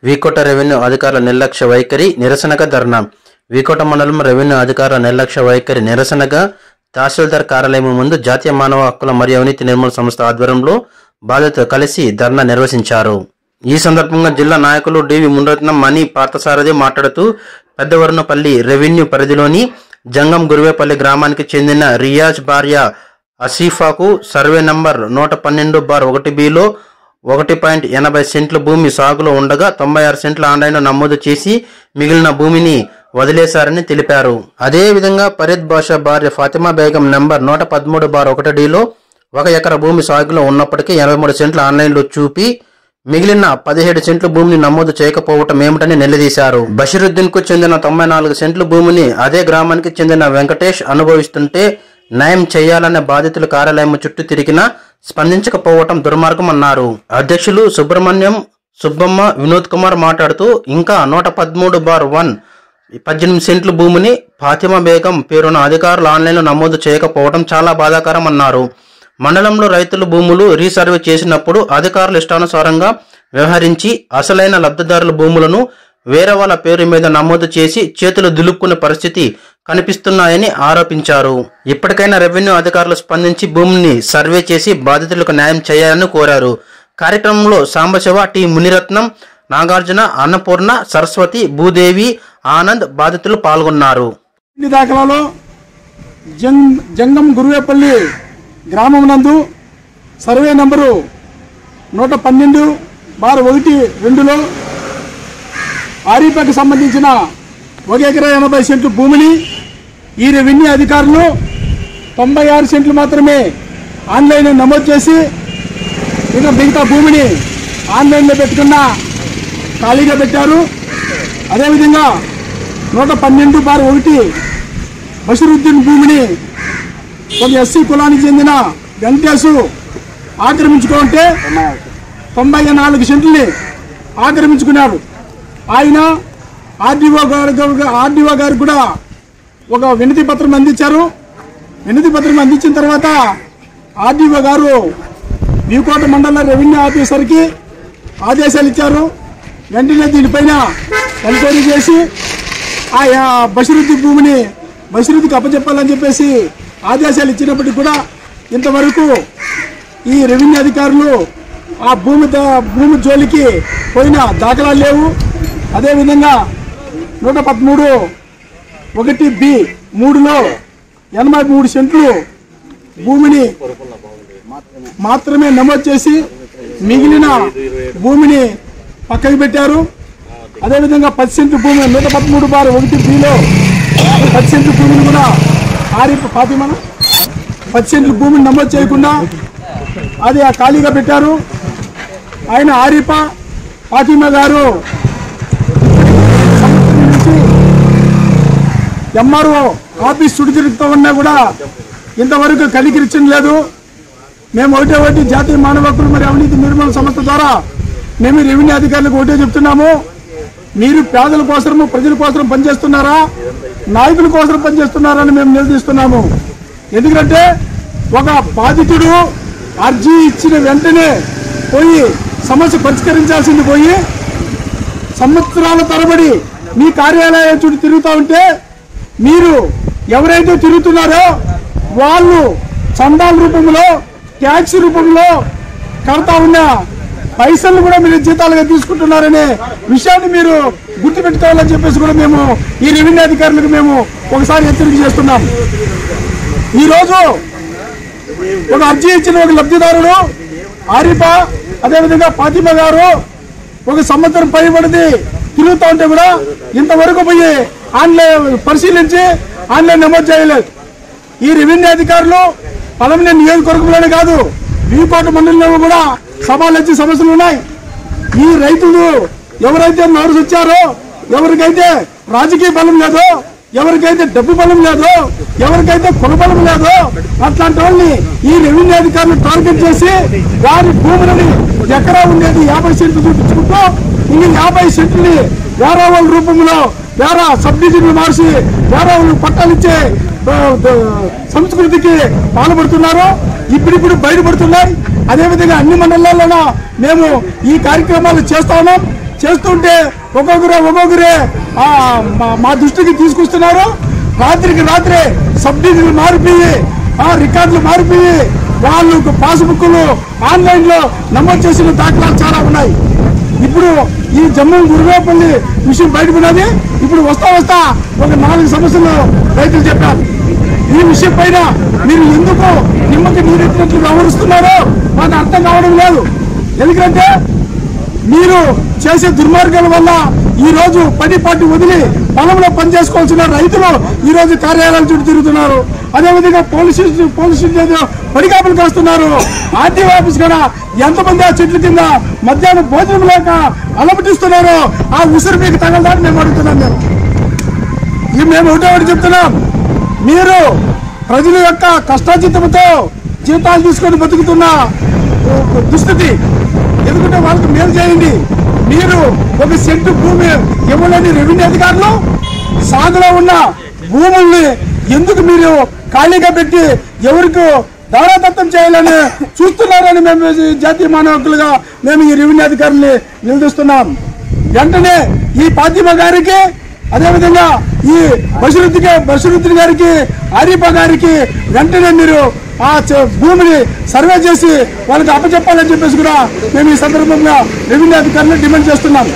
V Kota revenue అధికారుల నిర్లక్ష్య వైఖరి నిరసనగా ధర్నా. వీకోట మండలం రెవెన్యూ అధికారుల నిర్లక్ష్య వైఖరి నిరసనగా తహసీల్దార్ కార్యాలయం ముందు జాతీయ మానవ హక్కుల మరియు అవినీతి నిర్మూలన సంస్థ ఆధ్వర్యంలో బాధితులు కలిసి ధర్నా నిర్వహించారు. ఈ సందర్భంగా జిల్లా నాయకులు డివి మునరత్నం, మణి పార్థసారథి మాట్లాడుతూ పెద్దవరునపల్లి రెవెన్యూ పరిధిలోని జంగం గురువేపల్లి గ్రామానికి చెందిన రియాజ్ భార్య అసీఫాకు సర్వే నంబర్ 112/1బిలో 1.80 సెంట్ల భూమి సాగులో ఉండగా 96 సెంట్ల ఆన్లైన్లో నమోదు చేసి మిగిలిన భూమిని వదిలేశారని తెలిపారు. అదేవిధంగా ఫరీద్ బాషా భార్య ఫాతిమా బేగం నంబర్ 113/1డిలో 1 ఎకరా భూమి సాగులో ఉన్నప్పటికీ 83 సెంట్ల ఆన్లైన్లో చూపి మిగిలిన 17 సెంట్ల భూమిని నమోదు చేయకపోవటం ఏమిటని నిలదీశారు. బషీరుద్దీన్ కు చెందిన 94 సెంట్ల భూమిని అదే గ్రామానికి చెందిన వెంకటేష్ అనుభవిస్తుంటే న్యాయం చేయాలనే బాధితుల కార్యాలయం చుట్టూ తిరిగినా స్పందించకపోవటం దుర్మార్గమన్నారు. అధ్యక్షులు సుబ్రహ్మణ్యం, సుబ్బమ్మ, వినోద్ కుమార్ మాట్లాడుతూ ఇంకా 113/1 18 సెంట్ల భూమిని ఫాతిమా బేగం పేరున అధికారులు ఆన్లైన్లో నమోదు చేయకపోవడం చాలా బాధాకరం అన్నారు. మండలంలో రైతులు భూములు రీసర్వే చేసినప్పుడు అధికారులు ఇష్టానుసారంగా వ్యవహరించి అసలైన లబ్ధిదారుల భూములను వేరే వాళ్ళ పేరు మీద నమోదు చేసి చేతులు దులుపుకునే పరిస్థితి కనిపిస్తున్నాయని ఆరోపించారు. ఇప్పటికైనా రెవెన్యూ అధికారులు స్పందించి భూమిని సర్వే చేసి బాధితులకు న్యాయం చేయాలని కోరారు. కార్యక్రమంలో సాంబశివ, టి మునిరత్నం, నాగార్జున, అన్నపూర్ణ, సరస్వతి, భూదేవి, ఆనంద్ బాధితులు పాల్గొన్నారు. దాఖలాలో జంగం గురువేపల్లి గ్రామం నందు సర్వే నంబరు 112/1-2లో ఆరీపాకి సంబంధించిన 1 ఎకరా 80 సెంట్లు భూమిని ఈ రెవెన్యూ అధికారులు 96 సెంట్లు మాత్రమే ఆన్లైన్లో నమోదు చేసి ఇంకా మిగతా భూమిని ఆన్లైన్లో పెట్టుకున్న ఖాళీగా పెట్టారు. అదేవిధంగా 112/1 బషీరుద్దీన్ భూమిని ఒక ఎస్సీ కులానికి చెందిన వెంకటేశు ఆక్రమించుకుంటే 94 సెంట్లని ఆక్రమించుకున్నాడు. ఆయన ఆర్డీఓ గారు కూడా ఒక వినతి పత్రం అందించారు. వినతి పత్రం అందించిన తర్వాత ఆర్డీఓ గారు వీకోట మండల రెవెన్యూ ఆఫీసర్కి ఆదేశాలు ఇచ్చారు. వెంటనే దీనిపైన ఎంక్వైరీ చేసి ఆ బషీరుద్దీన్ భూమిని బషీరుద్దీకి అప్పచెప్పాలని చెప్పేసి ఆదేశాలు ఇచ్చినప్పటికీ కూడా ఇంతవరకు ఈ రెవెన్యూ అధికారులు ఆ భూమి జోలికి పోయిన దాఖలాలు లేవు. అదేవిధంగా 113/1B3లో 83 సెంట్లు భూమిని మాత్రమే నమోదు చేసి మిగిలిన భూమిని పక్కకి పెట్టారు. అదేవిధంగా 10 సెంట్లు భూమి 113/1బిలో 10 సెంట్లు భూమిని కూడా ఫాతిమా 10 సెంట్లు భూమిని నమోదు చేయకుండా అది ఖాళీగా పెట్టారు. ఆయన ఆరిఫా ఫాతిమా గారు ఎంఆర్ఓ ఆఫీస్ చుట్టూ తిరుగుతూ ఉన్నా కూడా ఇంతవరకు కనికరించలేదు. మేము ఒకటి జాతీయ మానవ హక్కులు మరియు అవినీతి నిర్మూలన సంస్థ ద్వారా మేము రెవెన్యూ అధికారులకు ఒకటే చెప్తున్నాము, మీరు పేదల కోసము ప్రజల కోసం పనిచేస్తున్నారా, నాయకుల కోసం పనిచేస్తున్నారా అని మేము నిలదీస్తున్నాము. ఎందుకంటే ఒక బాధితుడు అర్జీ ఇచ్చిన వెంటనే పోయి సమస్య పరిష్కరించాల్సింది పోయి సంవత్సరాల తరబడి మీ కార్యాలయం చుట్టూ తిరుగుతూ ఉంటే మీరు ఎవరైతే తిరుగుతున్నారో వాళ్ళు చందాల రూపంలో ట్యాక్స్ రూపంలో కడతా ఉన్న పైసలు కూడా మీరు జీతాలుగా తీసుకుంటున్నారనే విషయాన్ని మీరు గుర్తుపెట్టుకోవాలని చెప్పేసి కూడా మేము ఈ రెవెన్యూ అధికారులకు మేము ఒకసారి హెచ్చరిక చేస్తున్నాం. ఈరోజు ఒక అర్జీ ఇచ్చిన ఒక లబ్ధిదారుడు ఆరిఫా, అదేవిధంగా ఫాతిమా గారు 1 సంవత్సరం పైబడింది తిరుగుతూ ఉంటే కూడా ఇంతవరకు పోయి ఆన్లైన్ పరిశీలించి ఆన్లైన్ నమోదు చేయలేదు. ఈ రెవెన్యూ అధికారులు పలమనే నియోజకవర్గంలోనే కాదు వీకోట మండలంలో కూడా సభలు సమస్యలు ఉన్నాయి. ఈ రైతులు ఎవరైతే నోరు వచ్చారో, ఎవరికైతే రాజకీయ బలం లేదో, ఎవరికైతే డబ్బు బలం లేదో, ఎవరికైతే కుల బలం లేదో అట్లాంటి వాళ్ళని ఈ రెవెన్యూ అధికారులు టార్గెట్ చేసి వారి భూములని ఎకరా ఉండేది 50 సెంట్లు చూపించుకుంటూ ఇంక 50 సెంట్లని వేరే వాళ్ళ రూపంలో వేరే సబ్ డివిజన్లు మార్చి వేరే వాళ్ళు పట్టాలు ఇచ్చే సంస్కృతికి పాల్పడుతున్నారు. ఇప్పుడిప్పుడు బయటపడుతున్నాయి. అదేవిధంగా అన్ని మండలాల్లోనూ మేము ఈ కార్యక్రమాలు చేస్తా ఉన్నాం. చేస్తుంటే ఒక్కొక్కరే మా దృష్టికి తీసుకొస్తున్నారు. రాత్రికి రాత్రే సబ్సిడీలు మారిపోయి రికార్డులు మారిపోయి వాళ్ళు పాస్బుక్లు ఆన్లైన్లో నమోదు చేసిన దాఖలాలు చాలా ఉన్నాయి. ఇప్పుడు ఈ జమ్మూ గురువేపల్లి విషయం బయటపడినది. ఇప్పుడు వస్తా ఒక 4 సమస్యలు రైతులు చెప్పారు. ఈ విషయం పైన మీరు ఎందుకు నిమ్మకి నీరెత్తినట్లు వ్యవహరిస్తున్నారో మాకు అర్థం కావడం లేదు. ఎందుకంటే మీరు చేసే దుర్మార్గాల వల్ల ఈ రోజు పని పార్టీ వదిలి పొలంలో పనిచేసుకోవాల్సిన రైతులు ఈ రోజు కార్యాలయాల చుట్టూ తిరుగుతున్నారు. అదేవిధంగా పోలీసు పడికాపులు కాస్తున్నారు. ఆర్టీఓ ఆఫీస్ కూడా ఎంతమంది ఆ చెట్ల కింద మధ్యాహ్నం భోజనం లేక అలమటిస్తున్నారో ఆ ఉసిరి మీకు తగలదాన్ని మేము అడుగుతున్నాం. మేము ఒకటి చెప్తున్నాం, మీరు ప్రజల యొక్క కష్టాజీతంతో జీతాలు తీసుకొని బతుకుతున్న దుస్థితి. ఎందుకంటే వాళ్ళకి మేలు చేయండి. మీరు ఒక సెంటు భూమి ఇవ్వలేని రెవెన్యూ అధికారులు సాగులో ఉన్న భూముల్ని ఎందుకు మీరు ఖాళీగా పెట్టి ఎవరికి దారాదత్తం చేయాలని చూస్తున్నారని మేము జాతీయ మానవ హక్కులుగా మేము ఈ రెవెన్యూ అధికారుల్ని నిలదీస్తున్నాం. వెంటనే ఈ ఫాతిమా గారికి, అదేవిధంగా ఈ బషీరుద్దీన్ గారికి, ఆరిఫా గారికి వెంటనే మీరు ఆ భూమిని సర్వే చేసి వాళ్ళకి అప్పచెప్పాలని చెప్పేసి కూడా మేము ఈ సందర్భంగా రెవెన్యూ అధికారులను డిమాండ్ చేస్తున్నాం.